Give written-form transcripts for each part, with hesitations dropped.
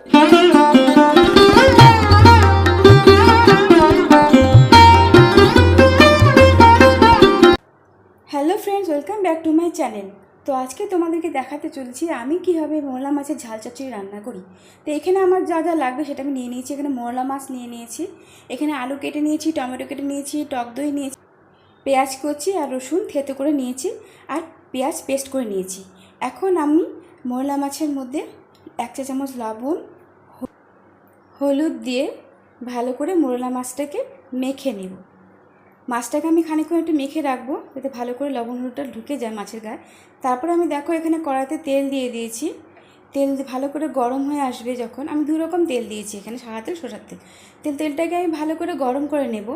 Hello friends, welcome back to my channel. তো আজকে তোমাদেরকে দেখাতে চলছি আমি কীভাবে মোরলা মাছের ঝাল চচ্চড়ি রান্না করি। তো এখানে আমার যা যা লাগবে সেটা আমি নিয়ে নিয়েছি। এখানে মোরলা মাছ নিয়ে নিয়েছি, এখানে আলু কেটে নিয়েছি, টমেটো কেটে নিয়েছি, টক দই নিয়েছি, পেঁয়াজ কুচি আর রসুন থেতো করে নিয়েছি, আর পেঁয়াজ পেস্ট করে নিয়েছি। এখন আমি মোরলা মাছের মধ্যে 1 চা চামচ লবণ, হলুদ দিয়ে ভালো করে মোরলা মাছটাকে মেখে নেব। মাছটাকে আমি খানিকক্ষণ একটু মেখে রাখবো যাতে ভালো করে লবণ হলুদটা ঢুকে যায় মাছের গায়ে। তারপরে আমি দেখো এখানে কড়াইতে তেল দিয়ে দিয়েছি। তেল ভালো করে গরম হয়ে আসবে যখন, আমি 2 রকম তেল দিয়েছি, এখানে সাদা তেল, সরষের তেল। তেলটাকে আমি ভালো করে গরম করে নেব।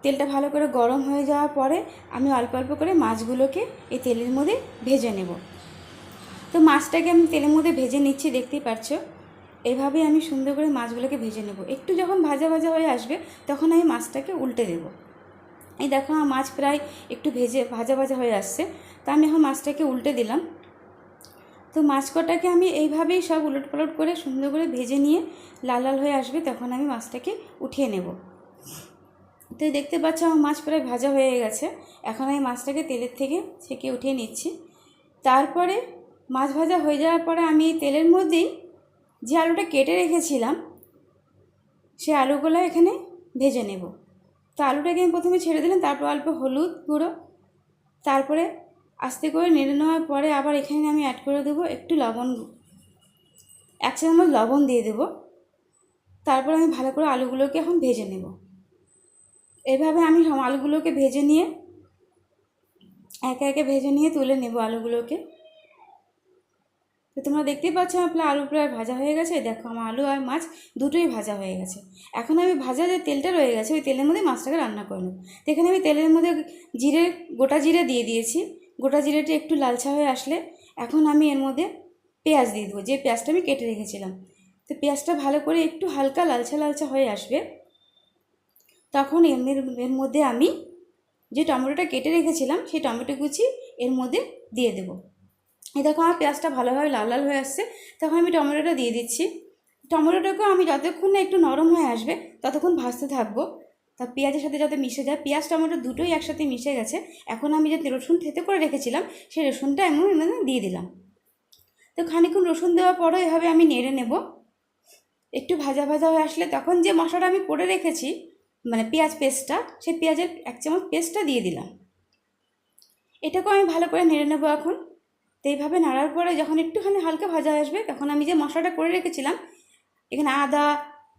তেলটা ভালো করে গরম হয়ে যাওয়ার পরে আমি অল্প অল্প করে মাছগুলোকে এই তেলের মধ্যে ভেজে নেব। তো মাছটাকে আমি তেলের মধ্যে ভেজে নিচ্ছি, দেখতেই পাচ্ছ। এভাবে আমি সুন্দর করে মাছগুলোকে ভেজে নেব। একটু যখন ভাজা ভাজা হয়ে আসবে তখন আমি মাছটাকে উল্টে দেবো। এই দেখো আমার মাছ প্রায় একটু ভাজা ভাজা হয়ে আসছে। তো আমি এখন মাছটাকে উল্টে দিলাম। তো মাছ কটাকে আমি এইভাবেই সব উলট পালট করে সুন্দর করে ভেজে নিয়ে লাল লাল হয়ে আসবে তখন আমি মাছটাকে উঠিয়ে নেব। তো দেখতে পাচ্ছ আমার মাছ প্রায় ভাজা হয়ে গেছে। এখন আমি মাছটাকে তেলের থেকে ছেঁকে উঠিয়ে নিচ্ছি। তারপরে মাছ ভাজা হয়ে যাওয়ার পরে আমি এই তেলের মধ্যেই যে আলুটা কেটে রেখেছিলাম সেই আলুগুলো এখানে ভেজে নেব। তো আলুটাকে আমি প্রথমে ছেড়ে দিলাম, তারপর অল্প হলুদ গুঁড়ো, তারপরে আস্তে করে নেড়ে নেওয়ার পরে আবার এখানে আমি অ্যাড করে দেবো একটু লবণ, 1 চামচ লবণ দিয়ে দেবো। তারপর আমি ভালো করে আলুগুলোকে এখন ভেজে নেব। এভাবে আমি আলুগুলোকে ভেজে নিয়ে একে একে ভেজে নিয়ে তুলে নেব আলুগুলোকে। তো তোমরা দেখতেই পাচ্ছ আপনার আলু প্রায় ভাজা হয়ে গেছে। দেখো আমার আলু আর মাছ দুটোই ভাজা হয়ে গেছে। এখন আমি ভাজা যে তেলটা রয়ে গেছে ওই তেলের মধ্যে মাছটাকে রান্না করে নেব। তো এখানে আমি তেলের মধ্যে গোটা জিরে দিয়ে দিয়েছি। গোটা জিরেটি একটু লালচা হয়ে আসলে এখন আমি এর মধ্যে পেঁয়াজ দিয়ে দেবো, যে পেঁয়াজটা আমি কেটে রেখেছিলাম। তো পেঁয়াজটা ভালো করে একটু হালকা লালচা লালচা হয়ে আসবে তখন এর মধ্যে আমি যে টমেটোটা কেটে রেখেছিলাম সেই টমেটো কুচি এর মধ্যে দিয়ে দেবো। এই দেখো আমার পেঁয়াজটা ভালোভাবে লাল লাল হয়ে আসছে, তখন আমি টমেটোটা দিয়ে দিচ্ছি। টমেটোটাকেও আমি যতক্ষণ না একটু নরম হয়ে আসবে ততক্ষণ ভাজতে থাকবো। তা পেঁয়াজের সাথে যাতে মিশে যায়, পেঁয়াজ টমেটো দুটোই একসাথে মিশে গেছে। এখন আমি যে রসুন থেতে করে রেখেছিলাম সেই রসুনটা এমন দিয়ে দিলাম। তো খানিকক্ষণ রসুন দেওয়ার পরে এভাবে আমি নেড়ে নেব। একটু ভাজা ভাজা হয়ে আসলে তখন যে মশলাটা আমি করে রেখেছি মানে পেঁয়াজ পেস্টটা, সেই পেঁয়াজের 1 চামচ পেস্টটা দিয়ে দিলাম। এটাকেও আমি ভালো করে নেড়ে নেবো এখন। তো এইভাবে নাড়ার পরে যখন একটুখানি হালকা ভাজা আসবে তখন আমি যে মশলাটা করে রেখেছিলাম, এখানে আদা,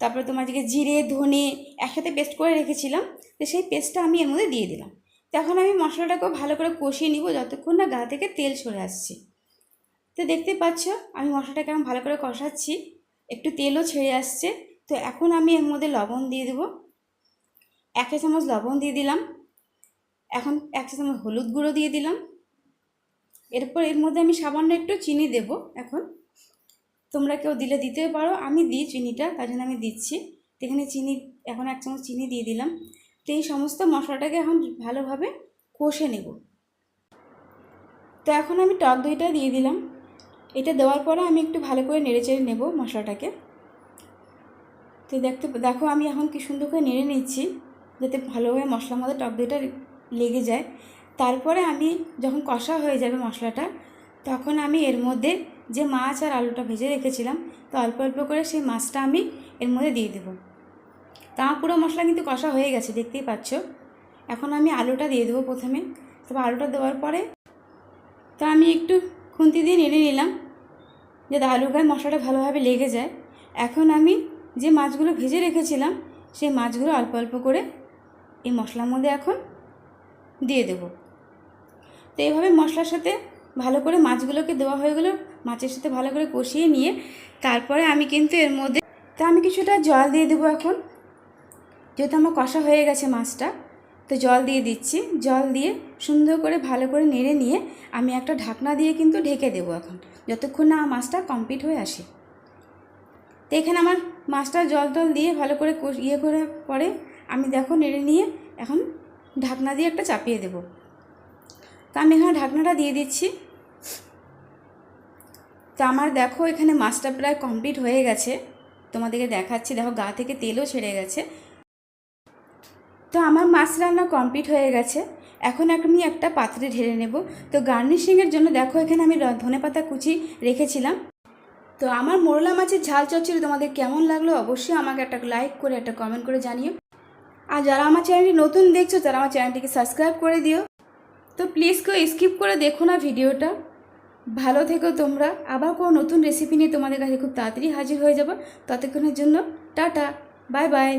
তারপরে তোমার দিকে জিরে ধনে একসাথে পেস্ট করে রেখেছিলাম, তো সেই পেস্টটা আমি এর মধ্যে দিয়ে দিলাম। তো এখন আমি মশলাটাকেও ভালো করে কষিয়ে নিব যতক্ষণ না গা থেকে তেল সরে আসছে। তো দেখতে পাচ্ছ আমি মশলাটাকে আমি ভালো করে কষাচ্ছি, একটু তেলও ছেড়ে আসছে। তো এখন আমি এর মধ্যে লবণ দিয়ে দেবো, 1 চা চামচ লবণ দিয়ে দিলাম। এখন 1 চা চামচ হলুদ গুঁড়ো দিয়ে দিলাম। এরপর এর মধ্যে আমি সামান্য একটু চিনি দেব। এখন তোমরা কেউ দিলে দিতে পারো, আমি দিই চিনিটা, তার জন্য আমি দিচ্ছি। তো এখানে চিনি এখন 1 চামচ চিনি দিয়ে দিলাম। তো এই সমস্ত মশলাটাকে এখন ভালোভাবে কষে নেব। তো এখন আমি টক দইটা দিয়ে দিলাম। এটা দেওয়ার পরে আমি একটু ভালো করে নেড়ে চেড়ে নেব মশলাটাকে। তো দেখো আমি এখন কি সুন্দর করে নেড়ে নিচ্ছি যাতে ভালোভাবে মশলার মধ্যে টক দইটা লেগে যায়। তারপরে আমি যখন কষা হয়ে যাবে মশলাটা তখন আমি এর মধ্যে যে মাছ আর আলুটা ভেজে রেখেছিলাম তো অল্প অল্প করে সেই মাছটা আমি এর মধ্যে দিয়ে দেবো। তা আমার পুরো মশলা কিন্তু কষা হয়ে গেছে, দেখতেই পাচ্ছ। এখন আমি আলুটা দিয়ে দেবো প্রথমে। তবে আলুটা দেওয়ার পরে তো আমি একটু খুন্তি দিয়ে নেড়ে নিলাম যাতে আলুর গায়ে মশলাটা ভালোভাবে লেগে যায়। এখন আমি যে মাছগুলো ভেজে রেখেছিলাম সেই মাছগুলো অল্প অল্প করে এই মশলার মধ্যে এখন দিয়ে দেব। তো এইভাবে মশলার সাথে ভালো করে মাছগুলোকে দেওয়া হয়ে গেল, মাছের সাথে ভালো করে কষিয়ে নিয়ে তারপরে আমি কিন্তু এর মধ্যে আমি কিছুটা জল দিয়ে দেবো। এখন যেহেতু আমার কষা হয়ে গেছে মাছটা, তো জল দিয়ে দিচ্ছি। জল দিয়ে সুন্দর করে ভালো করে নেড়ে নিয়ে আমি একটা ঢাকনা দিয়ে কিন্তু ঢেকে দেবো এখন, যতক্ষণ না মাছটা কমপ্লিট হয়ে আসে। তো এখানে আমার মাছটা জল দিয়ে ভালো করে করে পরে আমি দেখো নেড়ে নিয়ে এখন ঢাকনা দিয়ে একটা চাপিয়ে দেব। তো আমি এখানে ঢাকনাটা দিয়ে দিচ্ছি। তো তো আমার দেখো এখানে মাছটা প্রায় কমপ্লিট হয়ে গেছে, তোমাদেরকে দেখাচ্ছি। দেখো গা থেকে তেলও ছেড়ে গেছে। তো আমার মাছ রান্না কমপ্লিট হয়ে গেছে। এখন আমি একটা পাত্রে ঢেলে নেব। তো গার্নিশিংয়ের জন্য দেখো এখানে আমি ধনেপাতা কুচি রেখেছিলাম। তো আমার মোরলা মাছের ঝাল চচ্চড়ি তোমাদের কেমন লাগলো অবশ্যই আমাকে একটা লাইক করে একটা কমেন্ট করে জানিও। আর যারা আমার চ্যানেলটি নতুন দেখছো তারা আমার চ্যানেলটিকে সাবস্ক্রাইব করে দিও। তো প্লিজ কেউ স্কিপ করে দেখো না ভিডিওটা। ভালো থেকো তোমরা। আবার কোনো নতুন রেসিপি নিয়ে তোমাদের কাছে খুব তাড়াতাড়ি হাজির হয়ে যাব। ততক্ষণের জন্য টাটা, বাই বাই।